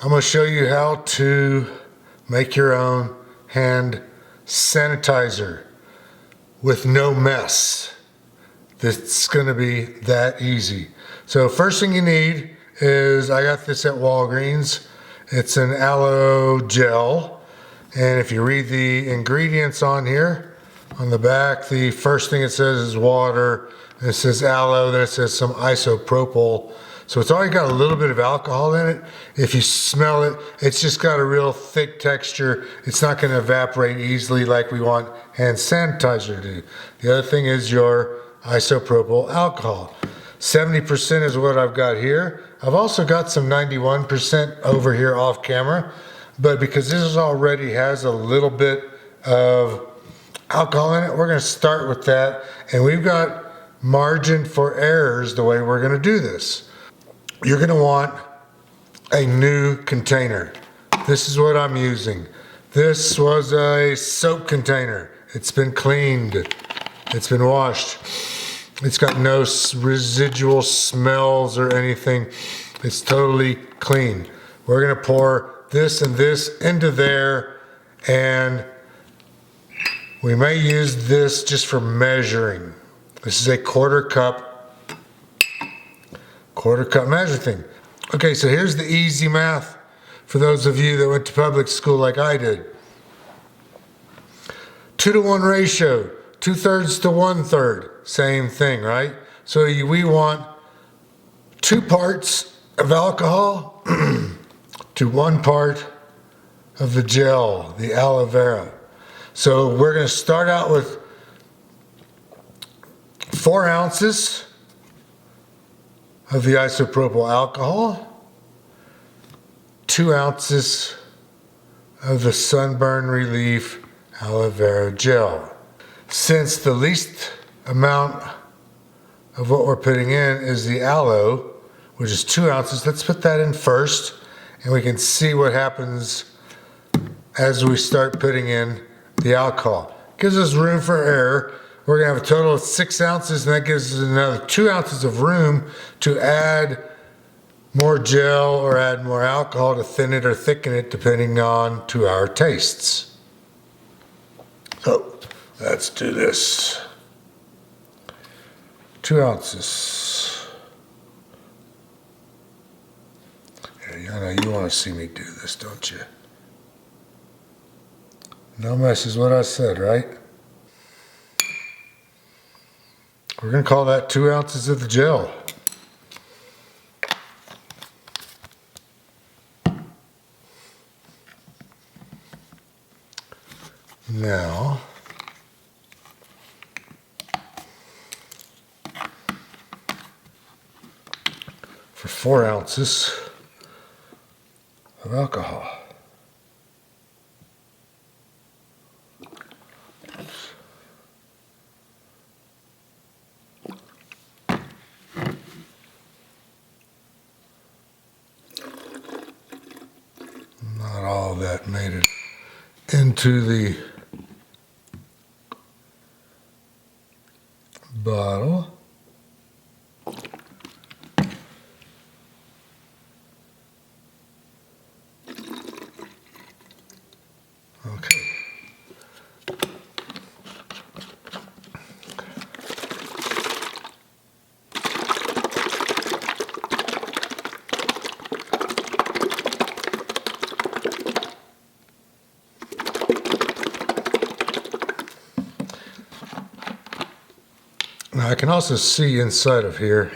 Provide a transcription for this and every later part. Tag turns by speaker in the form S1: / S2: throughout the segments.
S1: I'm going to show you how to make your own hand sanitizer with no mess. It's going to be that easy. So first thing you need is, I got this at Walgreens. It's an Aloe Gel. And if you read the ingredients on here, on the back, the first thing it says is water. And it says aloe, then it says some isopropyl. So it's already got a little bit of alcohol in it. If you smell it, it's just got a real thick texture. It's not going to evaporate easily like we want hand sanitizer to do. The other thing is your isopropyl alcohol. 70% is what I've got here. I've also got some 91% over here off camera, but because this already has a little bit of alcohol in it, we're going to start with that. And we've got margin for errors the way we're going to do this. You're going to want a new container. This is what I'm using. This was a soap container. It's been cleaned. It's been washed. It's got no residual smells or anything. It's totally clean. We're going to pour this and this into there, and we may use this just for measuring. This is a quarter cup measure thing. Okay, so here's the easy math for those of you that went to public school like I did. 2-to-1 ratio, 2/3 to 1/3, same thing, right? So we want 2 parts of alcohol to 1 part of the gel, the aloe vera. So we're going to start out with 4 ounces of the isopropyl alcohol, 2 ounces of the sunburn relief aloe vera gel. Since the least amount of what we're putting in is the aloe, which is 2 ounces, let's put that in first, and we can see what happens as we start putting in the alcohol. Gives us room for error. We're going to have a total of 6 ounces, and that gives us another 2 ounces of room to add more gel or add more alcohol to thin it or thicken it, depending on to our tastes. So let's do this. 2 ounces. Yeah, I know you want to see me do this, don't you? No mess is what I said, right? We're going to call that 2 ounces of the gel. Now, for 4 ounces of alcohol. Not all that made it into the bottle. Okay. Now I can also see inside of here,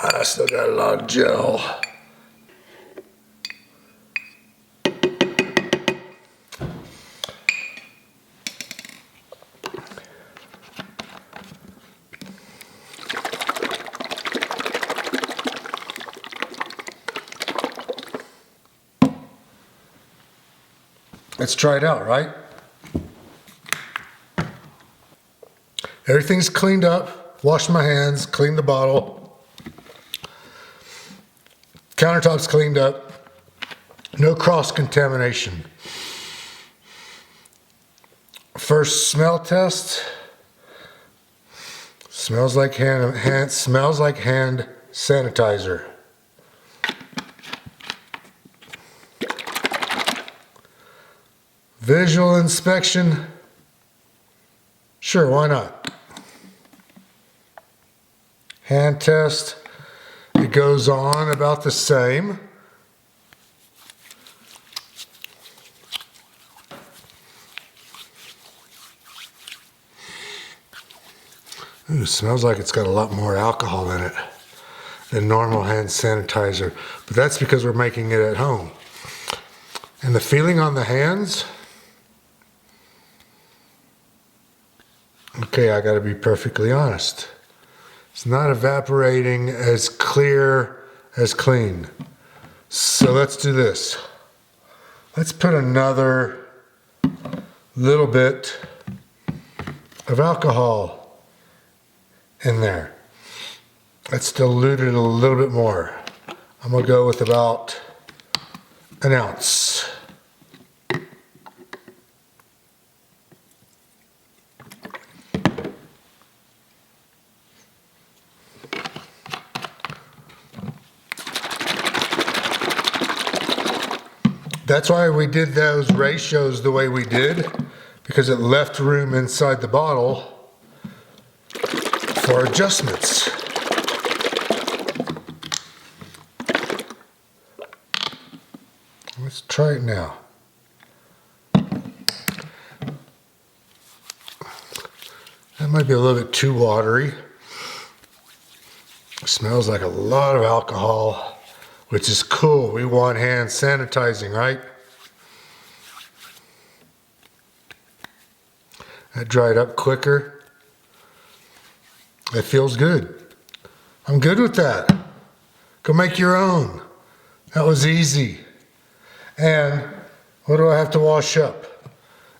S1: I still got a lot of gel. Let's try it out, right? Everything's cleaned up, washed my hands, cleaned the bottle. Countertop's cleaned up. No cross-contamination. First smell test. Smells like hand sanitizer. Visual inspection. Sure, why not? Hand test. It goes on about the same. Ooh, smells like it's got a lot more alcohol in it than normal hand sanitizer, but that's because we're making it at home. And the feeling on the hands, okay, I gotta be perfectly honest. It's not evaporating as clear as clean. So let's do this. Let's put another little bit of alcohol in there. Let's dilute it a little bit more. I'm gonna go with about an ounce. That's why we did those ratios the way we did, because it left room inside the bottle for adjustments. Let's try it now. That might be a little bit too watery. It smells like a lot of alcohol, which is cool. We want hand sanitizing, right? That dried up quicker. It feels good. I'm good with that. Go make your own. That was easy. And what do I have to wash up?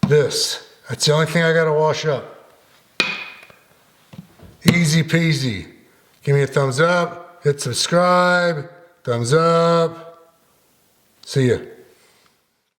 S1: This. That's the only thing I gotta wash up. Easy peasy. Give me a thumbs up, hit subscribe, thumbs up. See ya.